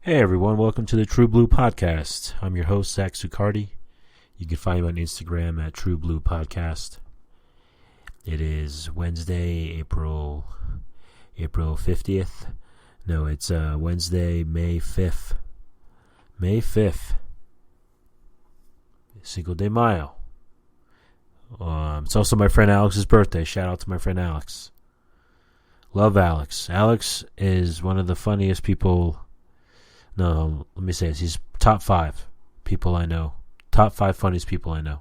Hey everyone, welcome to the True Blue Podcast. I'm your host, Zach Zucardi. You can find me on Instagram at True Blue Podcast. It is Wednesday, April 50th. No, it's Wednesday, May 5th. May 5th. Cinco de Mayo. It's also my friend Alex's birthday. Shout out to my friend Alex. Love Alex. Alex is one of the funniest people. No, let me say this. He's top 5 people I know. Top 5 funniest people I know.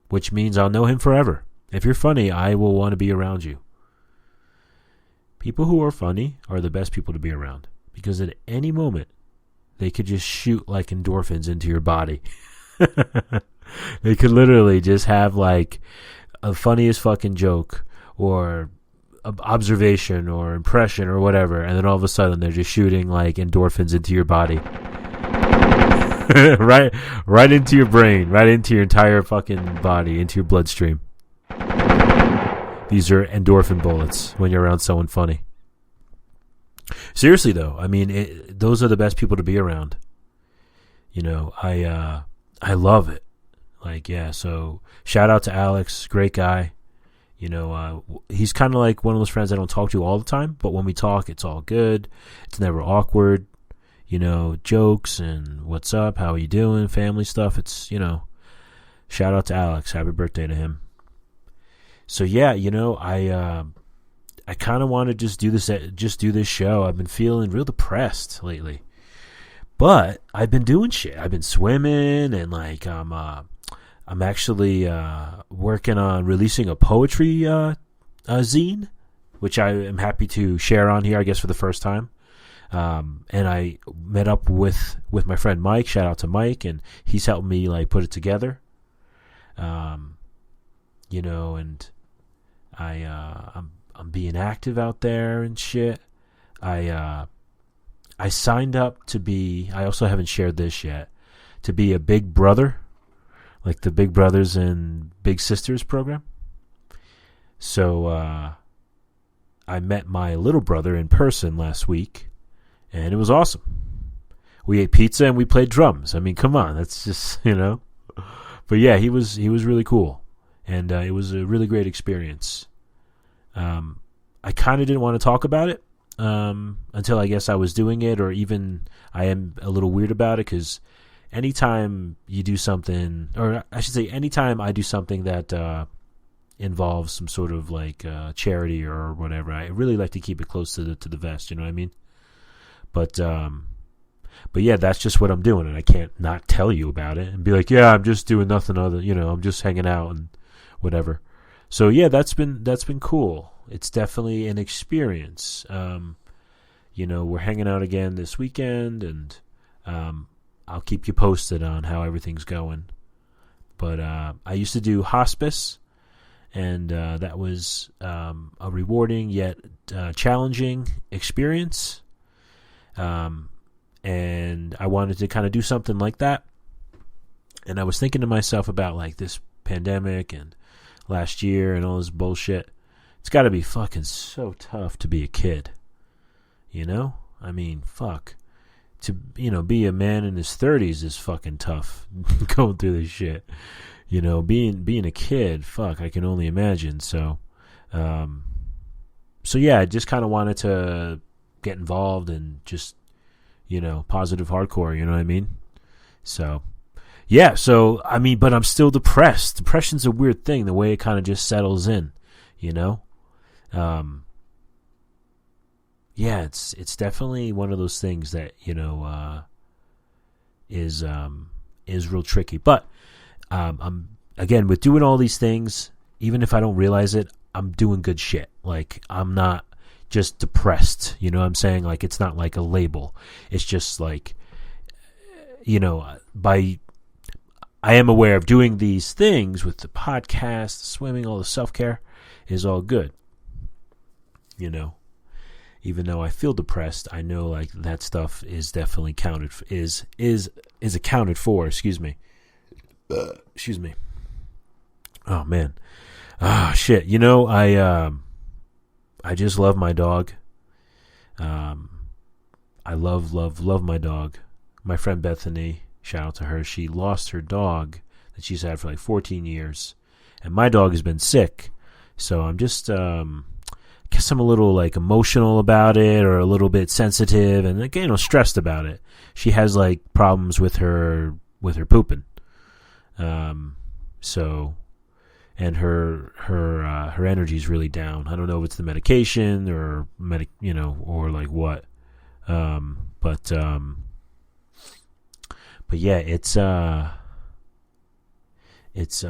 Which means I'll know him forever. If you're funny, I will want to be around you. People who are funny are the best people to be around. Because at any moment, they could just shoot like endorphins into your body. They could literally just have like a funniest fucking joke or observation or impression or whatever, and then all of a sudden they're just shooting like endorphins into your body. right into your brain, right into your entire fucking body, into your bloodstream. These are endorphin bullets when you're around someone funny. Seriously though, I mean, those are the best people to be around. You know, I love it. Like, yeah, so shout out to Alex, great guy. You know, he's kind of like one of those friends I don't talk to all the time, but when we talk, it's all good. It's never awkward. You know, jokes and what's up, how are you doing, family stuff. It's, you know, shout out to Alex. Happy birthday to him. So yeah, you know, I kind of want to just do this show. I've been feeling real depressed lately, but I've been doing shit. I've been swimming and like I'm actually working on releasing a poetry zine, which I am happy to share on here, I guess, for the first time. And I met up with my friend Mike. Shout out to Mike, and he's helped me like put it together. You know, and I'm being active out there and shit. I signed up to be. I also haven't shared this yet. To be a big brother. Like the Big Brothers and Big Sisters program. So I met my little brother in person last week, and it was awesome. We ate pizza and we played drums. I mean, come on, that's just, you know. But yeah, he was really cool, and it was a really great experience. I kind of didn't want to talk about it until I guess I was doing it, or even I am a little weird about it because anytime you do something, or I should say anytime I do something that involves some sort of like charity or whatever, I really like to keep it close to the vest, you know what I mean? But yeah, that's just what I'm doing, and I can't not tell you about it and be like, yeah, I'm just doing nothing other, you know, I'm just hanging out and whatever. So yeah, that's been cool. It's definitely an experience. You know, we're hanging out again this weekend, and I'll keep you posted on how everything's going. But I used to do hospice, and that was a rewarding yet challenging experience. And I wanted to kind of do something like that. And I was thinking to myself about like this pandemic and last year and all this bullshit. It's got to be fucking so tough to be a kid. You know? I mean, fuck. To, you know, be a man in his 30s is fucking tough. Going through this shit. You know, being a kid, fuck, I can only imagine. So yeah, I just kind of wanted to get involved and just, you know, positive hardcore, you know what I mean? So, yeah, so, I mean, but I'm still depressed. Depression's a weird thing, the way it kind of just settles in, you know? Yeah, it's definitely one of those things that, you know, is real tricky. But I'm again with doing all these things, even if I don't realize it, I'm doing good shit. Like I'm not just depressed, you know what I'm saying? Like it's not like a label. It's just like, you know, I am aware of doing these things with the podcast, the swimming, all the self-care is all good. You know, even though I feel depressed, I know like that stuff is definitely is accounted for. Excuse me. Oh man. Shit. You know, I just love my dog. I love my dog. My friend Bethany, shout out to her. She lost her dog that she's had for like 14 years, and my dog has been sick. So I'm just, guess I'm a little like emotional about it, or a little bit sensitive, and again, stressed about it. She has like problems with her pooping. So, and her energy's really down. I don't know if it's the medication or or like what. But yeah, it's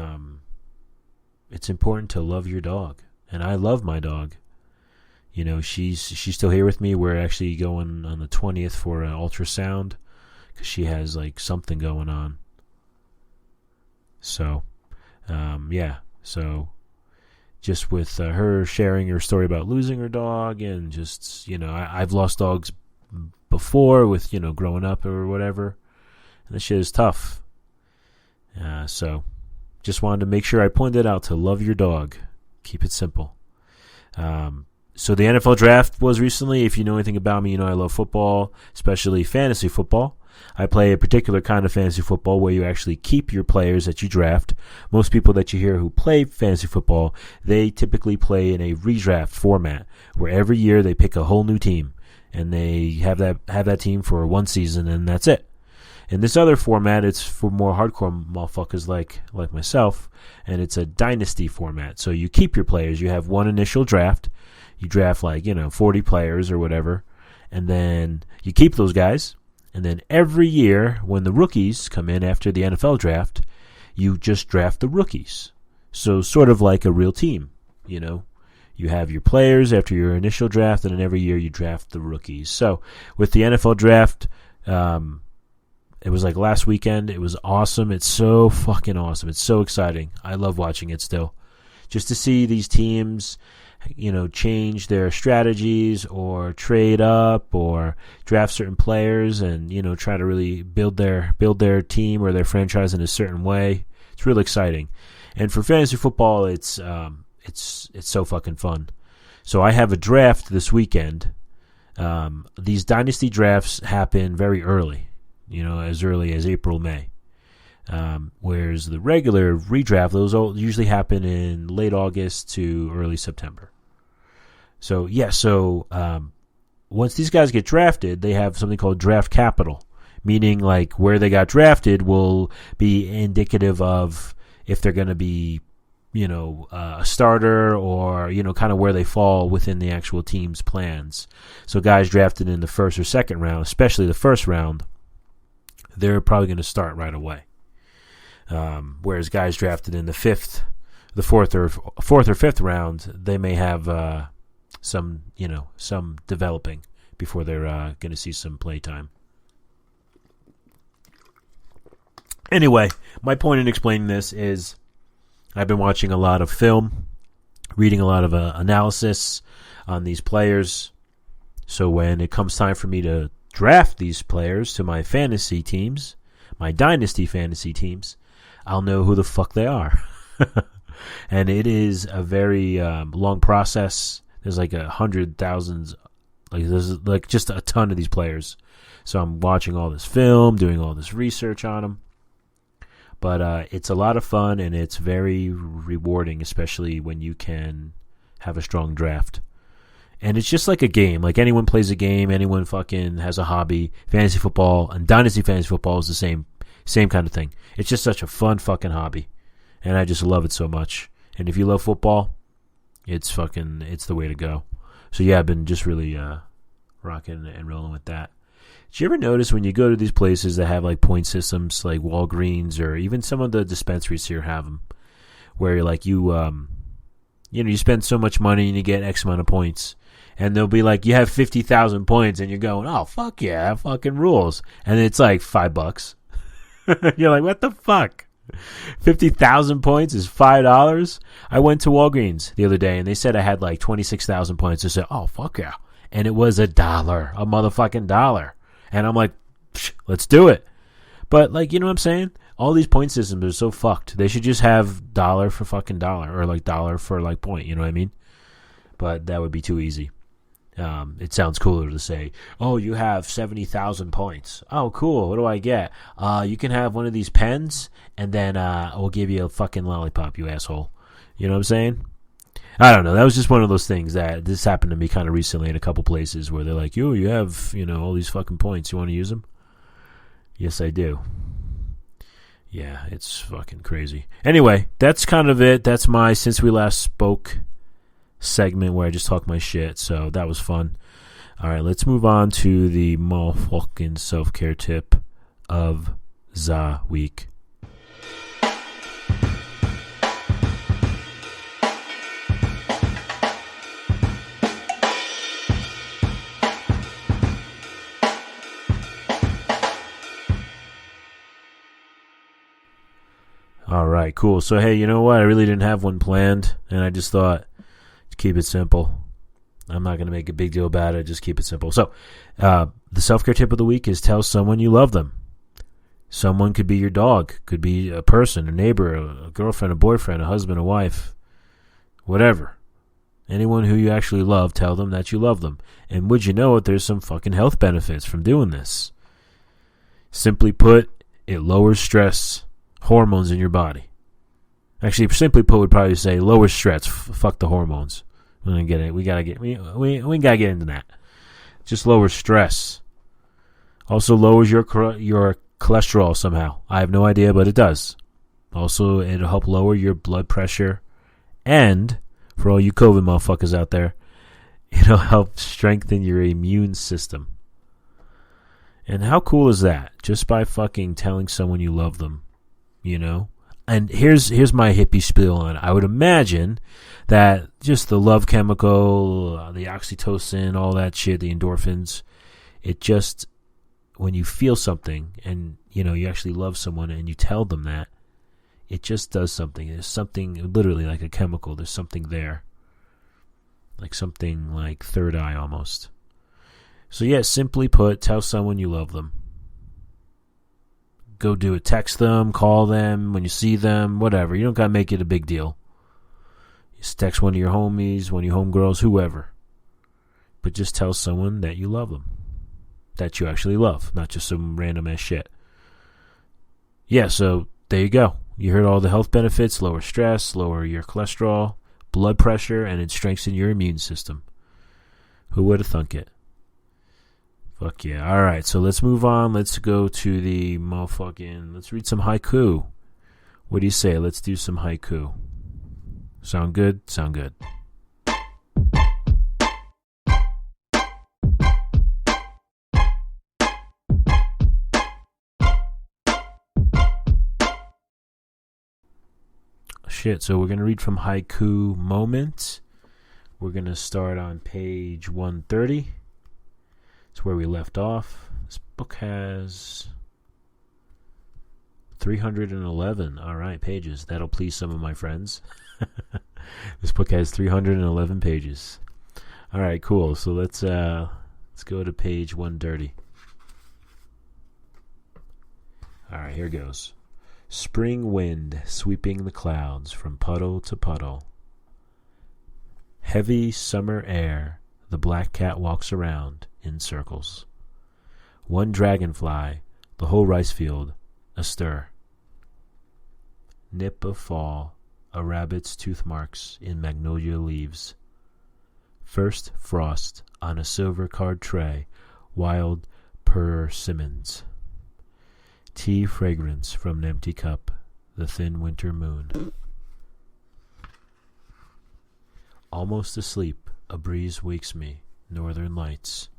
important to love your dog, and I love my dog. You know, she's still here with me. We're actually going on the 20th for an ultrasound because she has like something going on. So, yeah. So, just with her sharing her story about losing her dog, and just I've lost dogs before with growing up or whatever, and this shit is tough. So, just wanted to make sure I pointed out to love your dog. Keep it simple. So the NFL draft was recently. If you know anything about me, you know I love football, especially fantasy football. I play a particular kind of fantasy football where you actually keep your players that you draft. Most people that you hear who play fantasy football, they typically play in a redraft format where every year they pick a whole new team and they have that team for one season and that's it. In this other format, it's for more hardcore motherfuckers like myself, and it's a dynasty format. So you keep your players. You have one initial draft. You draft 40 players or whatever, and then you keep those guys. And then every year when the rookies come in after the NFL draft, you just draft the rookies. So sort of like a real team, You have your players after your initial draft, and then every year you draft the rookies. So with the NFL draft, it was like last weekend. It was awesome. It's so fucking awesome. It's so exciting. I love watching it still. Just to see these teams change their strategies or trade up or draft certain players and, try to really build their team or their franchise in a certain way. It's really exciting. And for fantasy football, it's so fucking fun. So I have a draft this weekend. These dynasty drafts happen very early, as early as April, May. Whereas the regular redraft, those usually happen in late August to early September. So, yeah, once these guys get drafted, they have something called draft capital, meaning like where they got drafted will be indicative of if they're going to be, a starter or, kind of where they fall within the actual team's plans. So guys drafted in the first or second round, especially the first round, they're probably going to start right away. Whereas guys drafted in the fourth or fifth round, they may have some developing before they're going to see some play time. Anyway, my point in explaining this is I've been watching a lot of film, reading a lot of analysis on these players. So when it comes time for me to draft these players to my fantasy teams, my dynasty fantasy teams, I'll know who the fuck they are. And it is a very long process. There's like 100,000, there's like just a ton of these players. So I'm watching all this film, doing all this research on them. But it's a lot of fun and it's very rewarding, especially when you can have a strong draft. And it's just like a game. Like anyone plays a game, anyone fucking has a hobby. Fantasy football and dynasty fantasy football is the same kind of thing. It's just such a fun fucking hobby. And I just love it so much. And if you love football, it's the way to go. So yeah, I've been just really rocking and rolling with that. Do you ever notice when you go to these places that have like point systems, like Walgreens or even some of the dispensaries here have them, where you're like you spend so much money and you get X amount of points, and they'll be like, you have 50,000 points, and you're going, oh fuck yeah, that fucking rules, and it's like $5. You're like, what the fuck? 50,000 points is $5. I went to Walgreens the other day, and they said I had like 26,000 points. I said, oh fuck yeah, and it was $1, a motherfucking dollar. And I'm like, let's do it. But, like, you know what I'm saying? All these point systems are so fucked. They should just have dollar for fucking dollar, or like dollar for like point, you know what I mean? But that would be too easy. It sounds cooler to say, oh, you have 70,000 points. Oh, cool. What do I get? You can have one of these pens, and then we'll give you a fucking lollipop, you asshole. You know what I'm saying? I don't know. That was just one of those things that this happened to me kind of recently in a couple places where they're like, you have, all these fucking points. You want to use them? Yes, I do. Yeah, it's fucking crazy. Anyway, that's kind of it. That's my Since We Last Spoke segment where I just talk my shit. So that was fun. All right, let's move on to the motherfucking self-care tip of the week. All right, cool. So, hey, you know what? I really didn't have one planned, and I just thought, keep it simple. I'm not going to make a big deal about it. Just keep it simple. So, the self-care tip of the week is tell someone you love them. Someone could be your dog, could be a person, a neighbor, a girlfriend, a boyfriend, a husband, a wife, whatever. Anyone who you actually love, tell them that you love them. And would you know it, there's some fucking health benefits from doing this. Simply put, it lowers stress hormones in your body. Actually, simply put, would probably say lower stress. Fuck the hormones. We don't get it. We gotta get into that. Just lower stress. Also lowers your cholesterol somehow. I have no idea, but it does. Also, it'll help lower your blood pressure, and for all you COVID motherfuckers out there, it'll help strengthen your immune system. And how cool is that? Just by fucking telling someone you love them. And here's my hippie spiel on it. I would imagine that just the love chemical, the oxytocin, all that shit, the endorphins, it just, when you feel something and, you actually love someone and you tell them that, it just does something. There's something, literally like a chemical, there's something there. Like something like third eye almost. So yeah, simply put, tell someone you love them. Go do it. Text them, call them when you see them, whatever. You don't got to make it a big deal. Just text one of your homies, one of your homegirls, whoever. But just tell someone that you love them. That you actually love, not just some random ass shit. Yeah, so there you go. You heard all the health benefits: lower stress, lower your cholesterol, blood pressure, and it strengthens your immune system. Who would have thunk it? Fuck yeah. All right, so let's move on. Let's go to the let's read some haiku. What do you say? Let's do some haiku. Sound good? Sound good. Shit, so we're going to read from Haiku Moment. We're going to start on page 130. It's where we left off. This book has 311, all right, pages. That'll please some of my friends. This book has 311 pages. All right, cool. So let's go to page 130. All right, here goes. Spring wind sweeping the clouds from puddle to puddle. Heavy summer air, the black cat walks around in circles. One dragonfly, the whole rice field astir. Nip of fall, a rabbit's tooth marks in magnolia leaves. First frost on a silver card tray, wild persimmons. Tea fragrance from an empty cup, the thin winter moon. Almost asleep, a breeze wakes me, northern lights.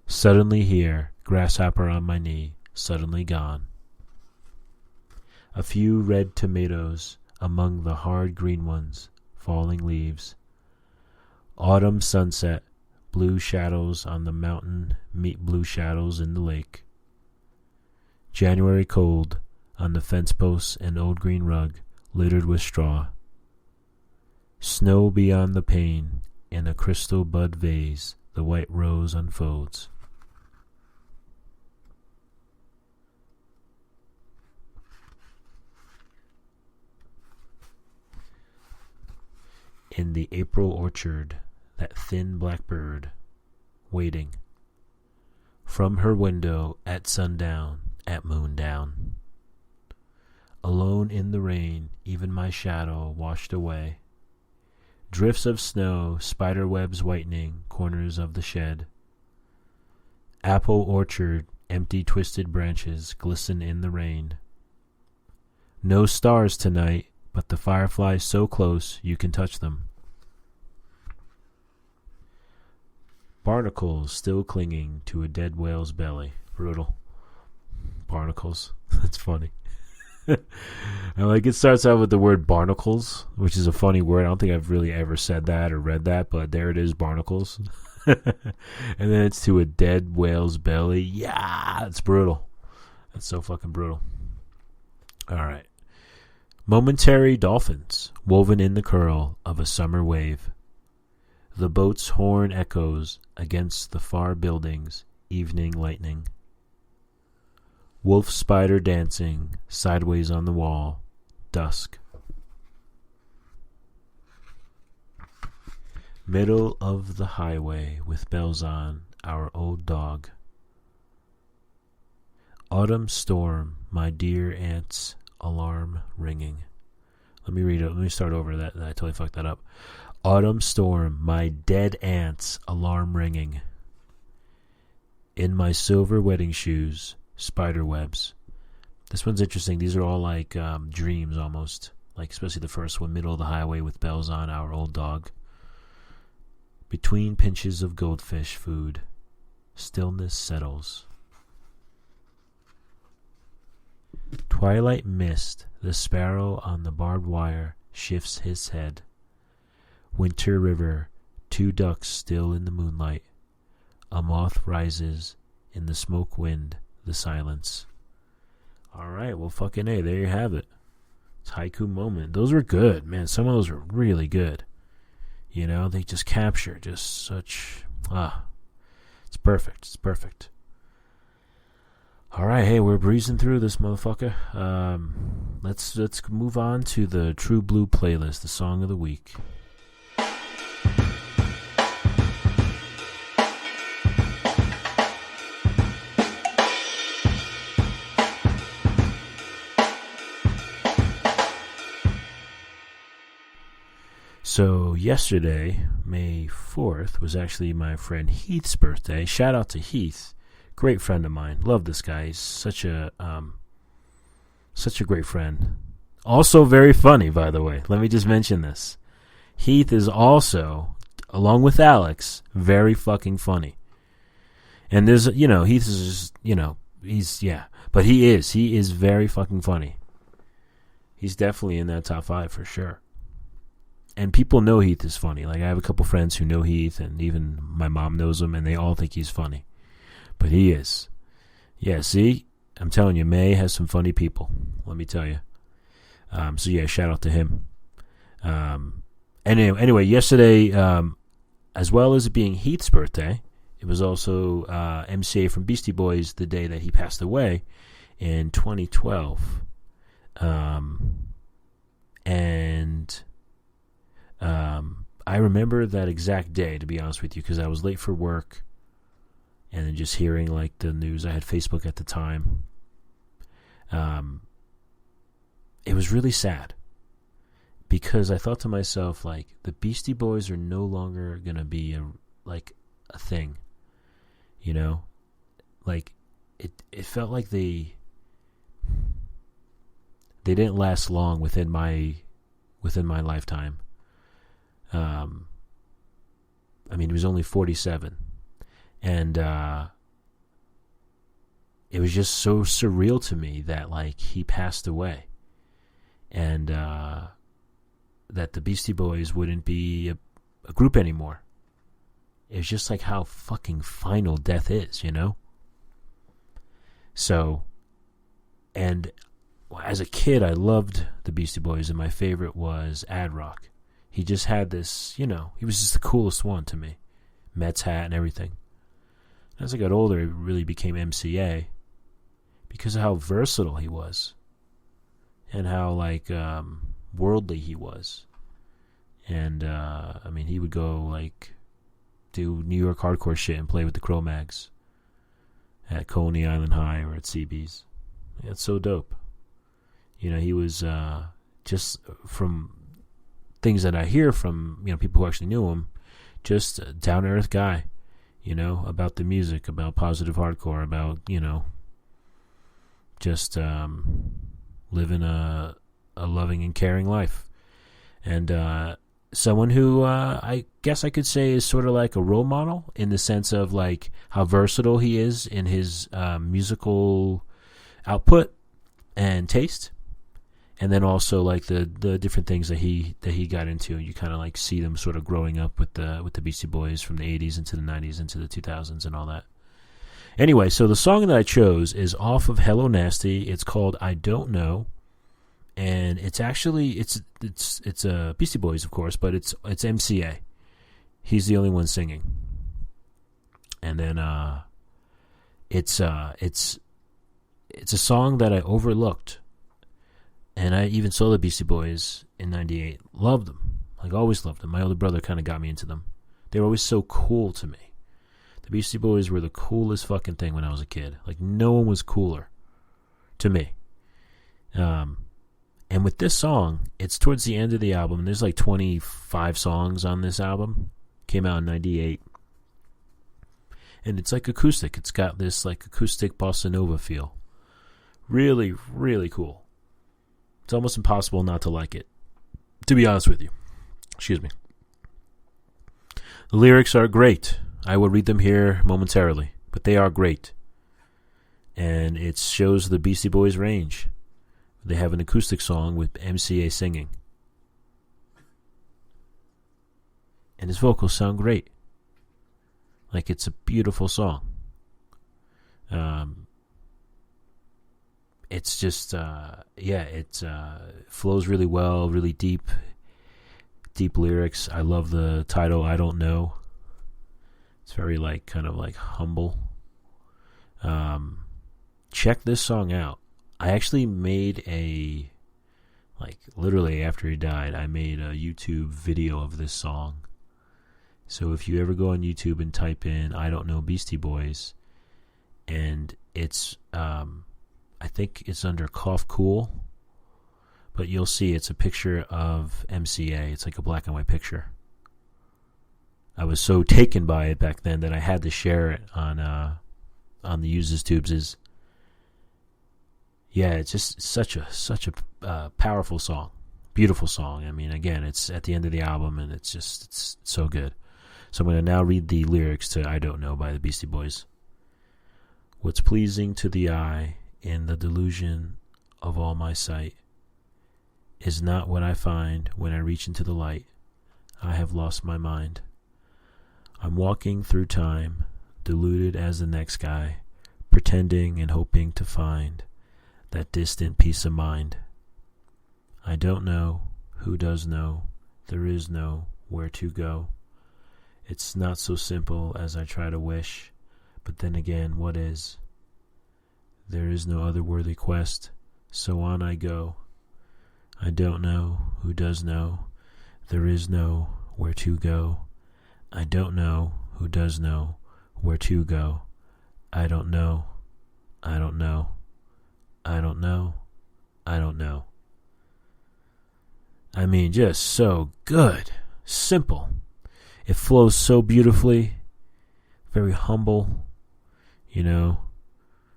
Suddenly hear grasshopper on my knee, suddenly gone. A few red tomatoes among the hard green ones, falling leaves. Autumn sunset, blue shadows on the mountain meet blue shadows in the lake. January cold on the fence posts and old green rug littered with straw. Snow beyond the pane, in a crystal bud vase, the white rose unfolds. In the April orchard, that thin blackbird, waiting. From her window at sundown, at moon down. Alone in the rain, even my shadow washed away. Drifts of snow, spider webs whitening corners of the shed. Apple orchard, empty twisted branches glisten in the rain. No stars tonight, but the fireflies so close you can touch them. Barnacles still clinging to a dead whale's belly. Brutal. Barnacles. That's funny. I like it starts out with the word barnacles, which is a funny word. I don't think I've really ever said that or read that, but there it is, barnacles. And then it's to a dead whale's belly. Yeah, it's brutal. That's so fucking brutal. All right. Momentary dolphins woven in the curl of a summer wave. The boat's horn echoes against the far buildings, evening lightning. Wolf spider dancing sideways on the wall, dusk. Middle of the highway with bells on, our old dog. Autumn storm, my dear aunt's alarm ringing. Let me read it. Let me start over that. I totally fucked that up. Autumn storm, my dead aunt's alarm ringing. In my silver wedding shoes, spider webs. This one's interesting. These are all like dreams almost. Like especially the first one, middle of the highway with bells on, our old dog. Between pinches of goldfish food, stillness settles. Twilight mist, the sparrow on the barbed wire shifts his head. Winter river, two ducks still in the moonlight. A moth rises in the smoke wind, the silence. All right, well, fucking A, there you have it. It's Haiku Moment. Those were good, man. Some of those were really good. You know, they just capture just such... it's perfect. It's perfect. All right, hey, we're breezing through this motherfucker. Let's move on to the True Blue playlist, the song of the week. So yesterday, May 4th, was actually my friend Heath's birthday. Shout out to Heath. Great friend of mine. Love this guy. He's such a great friend. Also very funny, by the way. Let me just mention this. Heath is also, along with Alex, very fucking funny. And there's, Heath is just, but he is very fucking funny. He's definitely in that top 5 for sure. And people know Heath is funny. Like, I have a couple friends who know Heath, and even my mom knows him, and they all think he's funny. But he is. Yeah, see? I'm telling you, May has some funny people. Let me tell you. So, yeah, shout out to him. Anyway, yesterday, as well as it being Heath's birthday, it was also MCA from Beastie Boys the day that he passed away in 2012. I remember that exact day, to be honest with you, because I was late for work, and then just hearing like the news. I had Facebook at the time. It was really sad because I thought to myself, like, the Beastie Boys are no longer gonna be a thing, like it felt like they didn't last long within my lifetime. I mean, he was only 47, and it was just so surreal to me that like he passed away, and that the Beastie Boys wouldn't be a group anymore. It was just like how fucking final death is, you know? So, and as a kid, I loved the Beastie Boys, and my favorite was Ad Rock. He just had this, you know, he was just the coolest one to me. Mets hat and everything. As I got older, it really became MCA because of how versatile he was and how, like, worldly he was. And, I mean, he would go, like, do New York hardcore shit and play with the Cro-Mags at Coney Island High or at CB's. It's so dope. You know, he was just from things that I hear from, you know, people who actually knew him, just a down-to-earth guy, you know, about the music, about positive hardcore, about, you know, just living a loving and caring life. And someone who I guess I could say is sort of like a role model in the sense of like how versatile he is in his musical output and taste, and then also like the different things that he got into. You kind of like see them sort of growing up with the Beastie Boys from the 80s into the 90s into the 2000s and all that. Anyway, so the song that I chose is off of Hello Nasty. It's called I Don't Know. And it's actually it's Beastie Boys, of course, but it's MCA. He's the only one singing. And then it's a song that I overlooked, and I even saw the Beastie Boys in '98. Loved them, like always loved them. My older brother kind of got me into them. They were always so cool to me. The Beastie Boys were the coolest fucking thing when I was a kid. Like no one was cooler to me. And with this song, it's towards the end of the album. There's like 25 songs on this album. Came out in 98. And it's like acoustic. It's got this like acoustic bossa nova feel. Really, really cool. It's almost impossible not to like it, to be honest with you. Excuse me. The lyrics are great. I will read them here momentarily, but they are great. And it shows the Beastie Boys' range. They have an acoustic song with MCA singing. And his vocals sound great. Like it's a beautiful song. It's just, it flows really well, really deep lyrics. I love the title, I Don't Know. It's very like, kind of like humble. Check this song out. I actually made literally after he died, I made a YouTube video of this song. So if you ever go on YouTube and type in I Don't Know Beastie Boys, and it's, I think it's under Cough Cool, but you'll see it's a picture of MCA. It's like a black and white picture. I was so taken by it back then that I had to share it on the Uses Tubes. Yeah, it's just such a powerful song, beautiful song. I mean, again, it's at the end of the album, and it's so good. So I'm going to now read the lyrics to I Don't Know by the Beastie Boys. What's pleasing to the eye in the delusion of all my sight is not what I find when I reach into the light. I have lost my mind. I'm walking through time, deluded as the next guy, pretending and hoping to find that distant peace of mind. I don't know who does know. There is no where to go. It's not so simple as I try to wish, but then again, what is? There is no other worthy quest, so on I go. I don't know who does know. There is no where to go. I don't know who does know where to go. I don't know. I don't know. I don't know. I don't know. I mean, just so good. Simple. It flows so beautifully. Very humble. You know,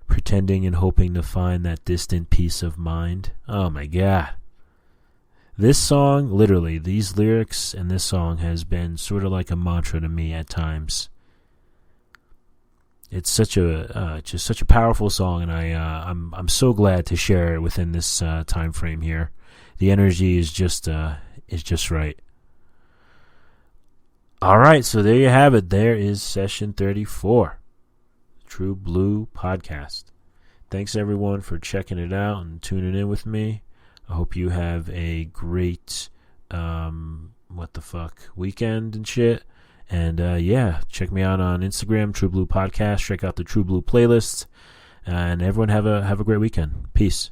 pretending and hoping to find that distant peace of mind. Oh my God. This song, literally, these lyrics and this song has been sort of like a mantra to me at times. it's such a just such a powerful song, and I'm so glad to share it within this time frame here. The energy is just right. All right, so there you have it. There is session 34, True Blue Podcast. Thanks everyone for checking it out and tuning in with me. I hope you have a great weekend and shit. And yeah, check me out on Instagram, True Blue Podcast. Check out the True Blue playlist. And everyone have a great weekend. Peace.